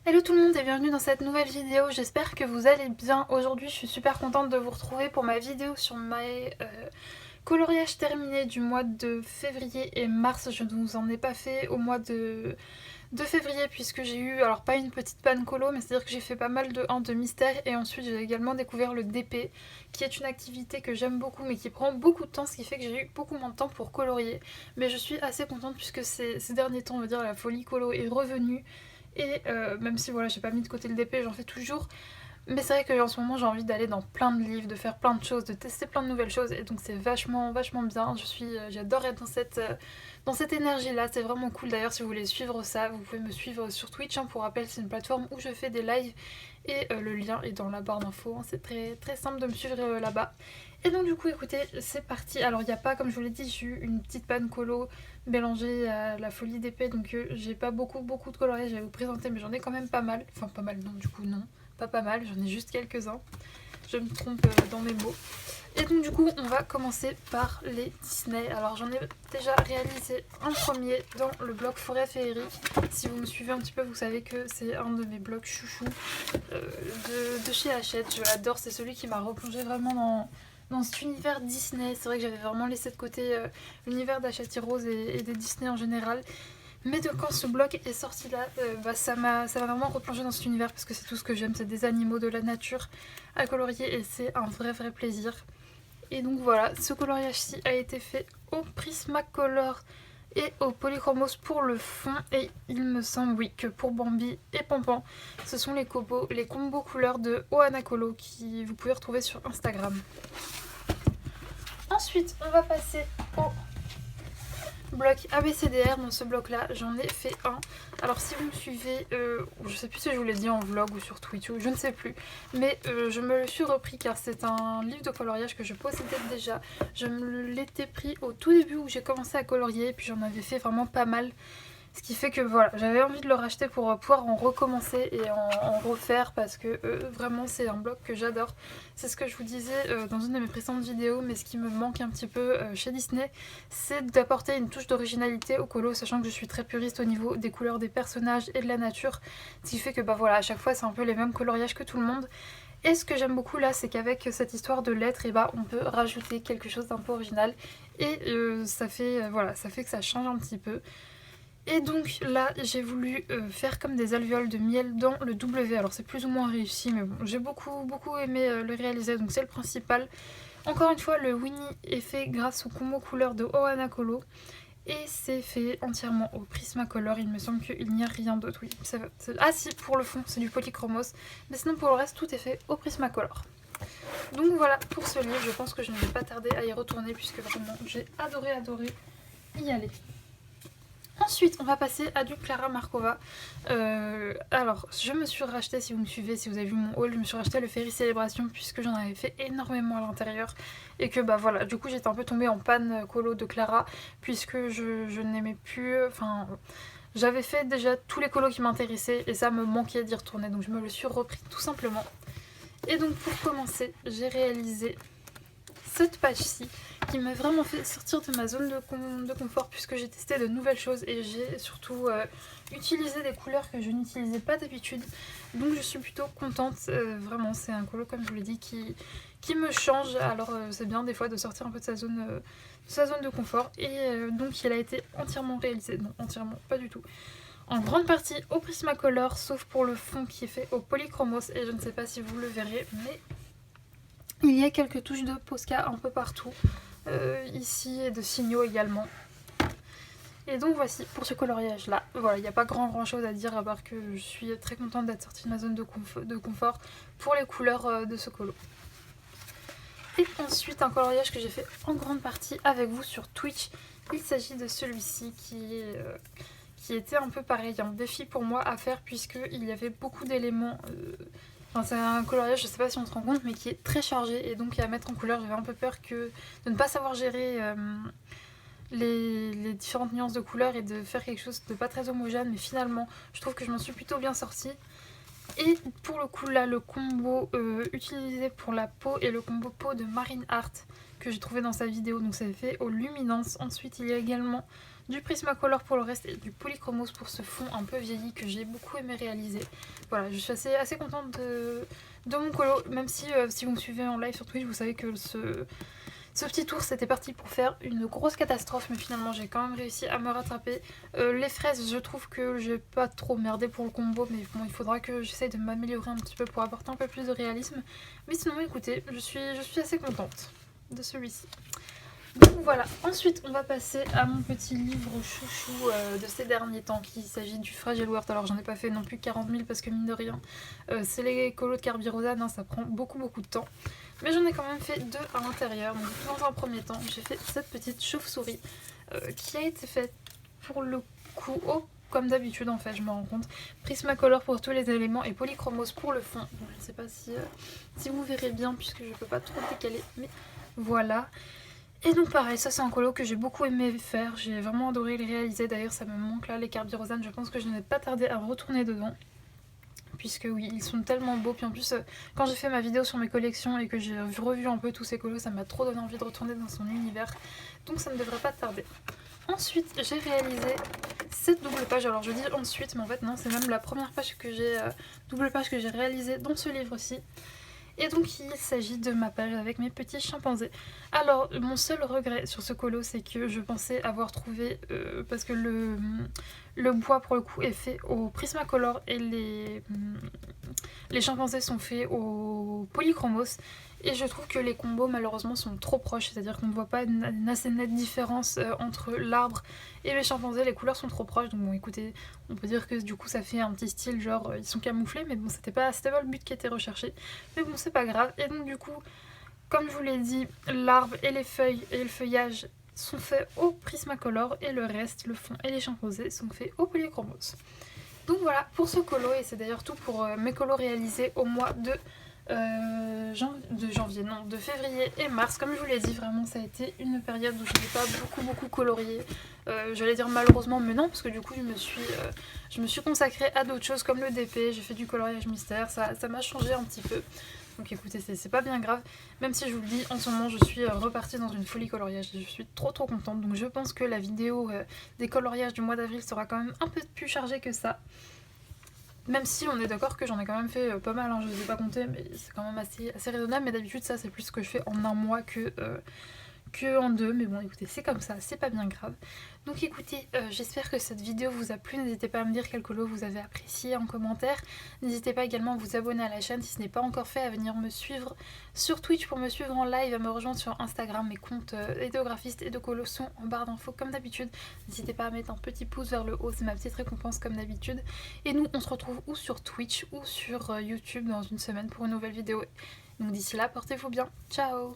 Hello tout le monde et bienvenue dans cette nouvelle vidéo, j'espère que vous allez bien. Aujourd'hui je suis super contente de vous retrouver pour ma vidéo sur mes coloriages terminés du mois de février et mars. Je ne vous en ai pas fait au mois de février puisque j'ai eu, alors pas une petite panne colo, mais c'est-à-dire que j'ai fait pas mal de mystères et ensuite j'ai également découvert le DP qui est une activité que j'aime beaucoup mais qui prend beaucoup de temps, ce qui fait que j'ai eu beaucoup moins de temps pour colorier. Mais je suis assez contente puisque ces derniers temps, on va dire, la folie colo est revenue. Et même si voilà, j'ai pas mis de côté le DP, j'en fais toujours. Mais c'est vrai qu'en ce moment j'ai envie d'aller dans plein de livres, de faire plein de choses, de tester plein de nouvelles choses. Et donc c'est vachement bien. J'adore être dans cette énergie là, c'est vraiment cool. D'ailleurs si vous voulez suivre ça, vous pouvez me suivre sur Twitch. Pour rappel c'est une plateforme où je fais des lives. Et le lien est dans la barre d'infos. C'est très simple de me suivre là-bas. Et donc du coup écoutez, c'est parti. Alors il n'y a pas, comme je vous l'ai dit, j'ai eu une petite panne colo mélangée à la folie d'épée. Donc j'ai pas beaucoup de coloriage à vous présenter, mais j'en ai quand même pas mal. Enfin pas mal non, du coup non. Pas mal, j'en ai juste quelques-uns. Je me trompe dans mes mots. Et donc du coup, on va commencer par les Disney. Alors j'en ai déjà réalisé un premier dans le blog Forêt Féerique. Si vous me suivez un petit peu, vous savez que c'est un de mes blogs chouchou de chez Hachette. Je l'adore, c'est celui qui m'a replongé vraiment dans cet univers Disney. C'est vrai que j'avais vraiment laissé de côté l'univers d'Hachette Heroes et des Disney en général. Mais de quand ce bloc est sorti là, ça m'a vraiment replongé dans cet univers parce que c'est tout ce que j'aime, c'est des animaux, de la nature à colorier et c'est un vrai plaisir. Et donc voilà, ce coloriage-ci a été fait au Prismacolor et au Polychromos pour le fond. Et il me semble, oui, que pour Bambi et Pampan, ce sont les combos couleurs de Ohana Colo qui vous pouvez retrouver sur Instagram. Ensuite, on va passer au bloc ABCDR. Dans ce bloc là j'en ai fait un. Alors si vous me suivez, je sais plus si je vous l'ai dit en vlog ou sur Twitch ou je ne sais plus, mais je me le suis repris car c'est un livre de coloriage que je possédais déjà. Je me l'étais pris au tout début où j'ai commencé à colorier et puis j'en avais fait vraiment pas mal. Ce qui fait que voilà, j'avais envie de le racheter pour pouvoir en recommencer et en refaire parce que vraiment c'est un bloc que j'adore. C'est ce que je vous disais dans une de mes précédentes vidéos, mais ce qui me manque un petit peu chez Disney, c'est d'apporter une touche d'originalité au colo, sachant que je suis très puriste au niveau des couleurs des personnages et de la nature. Ce qui fait que bah voilà, à chaque fois c'est un peu les mêmes coloriages que tout le monde. Et ce que j'aime beaucoup là, c'est qu'avec cette histoire de lettres, et bah, on peut rajouter quelque chose d'un peu original. Et ça fait que ça change un petit peu. Et donc là, j'ai voulu faire comme des alvéoles de miel dans le W. Alors c'est plus ou moins réussi, mais bon, j'ai beaucoup aimé le réaliser, donc c'est le principal. Encore une fois, le Winnie est fait grâce au combo couleur de Ohana Colo. Et c'est fait entièrement au Prismacolor. Il me semble qu'il n'y a rien d'autre. Oui, ah si, pour le fond, c'est du Polychromos. Mais sinon, pour le reste, tout est fait au Prismacolor. Donc voilà pour ce livre. Je pense que je ne vais pas tarder à y retourner puisque vraiment, j'ai adoré y aller. Ensuite, on va passer à du Clara Markova. Alors, je me suis racheté, si vous me suivez, si vous avez vu mon haul, je me suis racheté le Fairy Célébration puisque j'en avais fait énormément à l'intérieur. Et que bah voilà, du coup j'étais un peu tombée en panne colo de Clara puisque je n'aimais plus. Enfin, j'avais fait déjà tous les colos qui m'intéressaient et ça me manquait d'y retourner. Donc je me le suis repris tout simplement. Et donc pour commencer, j'ai réalisé cette page-ci qui m'a vraiment fait sortir de ma zone de confort puisque j'ai testé de nouvelles choses et j'ai surtout utilisé des couleurs que je n'utilisais pas d'habitude. Donc je suis plutôt contente, vraiment c'est un colo comme je vous l'ai dit qui me change. Alors c'est bien des fois de sortir un peu de sa zone de confort et donc il a été entièrement réalisé, non entièrement pas du tout, en grande partie au Prismacolor sauf pour le fond qui est fait au Polychromos et je ne sais pas si vous le verrez mais il y a quelques touches de Posca un peu partout, ici et de signaux également. Et donc voici pour ce coloriage là. Voilà, il n'y a pas grand chose à dire à part que je suis très contente d'être sortie de ma zone de confort pour les couleurs de ce colo. Et ensuite un coloriage que j'ai fait en grande partie avec vous sur Twitch. Il s'agit de celui-ci qui était un peu pareil, un défi pour moi à faire puisqu'il y avait beaucoup d'éléments. Enfin, c'est un coloriage, je sais pas si on se rend compte, mais qui est très chargé et donc à mettre en couleur, j'avais un peu peur de ne pas savoir gérer les différentes nuances de couleurs et de faire quelque chose de pas très homogène, mais finalement, je trouve que je m'en suis plutôt bien sortie. Et pour le coup là, le combo utilisé pour la peau est le combo peau de Marine Art, que j'ai trouvé dans sa vidéo, donc c'est fait au Luminance. Ensuite il y a également du Prismacolor pour le reste et du Polychromos pour ce fond un peu vieilli que j'ai beaucoup aimé réaliser. Voilà, je suis assez contente de mon colo, même si si vous me suivez en live sur Twitch, vous savez que ce petit tour c'était parti pour faire une grosse catastrophe, mais finalement j'ai quand même réussi à me rattraper. Les fraises, je trouve que j'ai pas trop merdé pour le combo, mais bon, il faudra que j'essaye de m'améliorer un petit peu pour apporter un peu plus de réalisme. Mais sinon écoutez, je suis assez contente de celui-ci. Donc voilà, ensuite on va passer à mon petit livre chouchou de ces derniers temps, qui s'agit du Fragile World. Alors j'en ai pas fait non plus 40 000 parce que mine de rien, c'est les colos de Carbirosane, hein, ça prend beaucoup de temps. Mais j'en ai quand même fait 2 à l'intérieur. Donc dans un premier temps, j'ai fait cette petite chauve-souris qui a été faite pour le coup comme d'habitude en fait, je me rends compte. Prismacolor pour tous les éléments et Polychromos pour le fond. Donc, je ne sais pas si vous verrez bien puisque je peux pas trop décaler, mais voilà. Et donc pareil, ça c'est un colo que j'ai beaucoup aimé faire, j'ai vraiment adoré les réaliser. D'ailleurs ça me manque là, les Carbirosane, je pense que je n'ai pas tardé à retourner dedans. Puisque oui, ils sont tellement beaux. Puis en plus, quand j'ai fait ma vidéo sur mes collections et que j'ai revu un peu tous ces colos, ça m'a trop donné envie de retourner dans son univers. Donc ça ne devrait pas tarder. Ensuite, j'ai réalisé cette double page. Alors je dis ensuite, mais en fait non, c'est même la première page que j'ai, double page que j'ai réalisée dans ce livre-ci. Et donc il s'agit de ma page avec mes petits chimpanzés. Alors mon seul regret sur ce colo, c'est que je pensais avoir trouvé, parce que le bois pour le coup est fait au Prismacolor et les chimpanzés sont faits au Polychromos. Et je trouve que les combos malheureusement sont trop proches, c'est-à-dire qu'on ne voit pas une assez nette différence entre l'arbre et les chimpanzés, les couleurs sont trop proches. Donc bon écoutez, on peut dire que du coup ça fait un petit style genre ils sont camouflés, mais bon c'était pas le but qui était recherché. Mais bon c'est pas grave. Et donc du coup, comme je vous l'ai dit, l'arbre et les feuilles et le feuillage sont faits au Prismacolor et le reste, le fond et les chimpanzés sont faits au Polychromos. Donc voilà pour ce colo, et c'est d'ailleurs tout pour mes colos réalisés au mois de février et mars. Comme je vous l'ai dit, vraiment ça a été une période où je n'ai pas beaucoup colorié. J'allais dire malheureusement, mais non, parce que du coup je me suis consacrée à d'autres choses comme le DP, j'ai fait du coloriage mystère, ça m'a changé un petit peu. Donc écoutez, c'est pas bien grave, même si je vous le dis, en ce moment je suis repartie dans une folie coloriage et je suis trop contente. Donc je pense que la vidéo des coloriages du mois d'avril sera quand même un peu plus chargée que ça. Même si on est d'accord que j'en ai quand même fait pas mal, hein, je ne les ai pas comptés, mais c'est quand même assez raisonnable. Mais d'habitude ça c'est plus ce que je fais en un mois que en 2, mais bon écoutez, c'est comme ça, c'est pas bien grave. Donc écoutez, j'espère que cette vidéo vous a plu, n'hésitez pas à me dire quel colo vous avez apprécié en commentaire. N'hésitez pas également à vous abonner à la chaîne si ce n'est pas encore fait, à venir me suivre sur Twitch pour me suivre en live, à me rejoindre sur Instagram. Mes comptes idéographistes et de colo sont en barre d'infos comme d'habitude. N'hésitez pas à mettre un petit pouce vers le haut, c'est ma petite récompense comme d'habitude. Et nous on se retrouve ou sur Twitch ou sur YouTube dans une semaine pour une nouvelle vidéo. Donc d'ici là, portez-vous bien, ciao!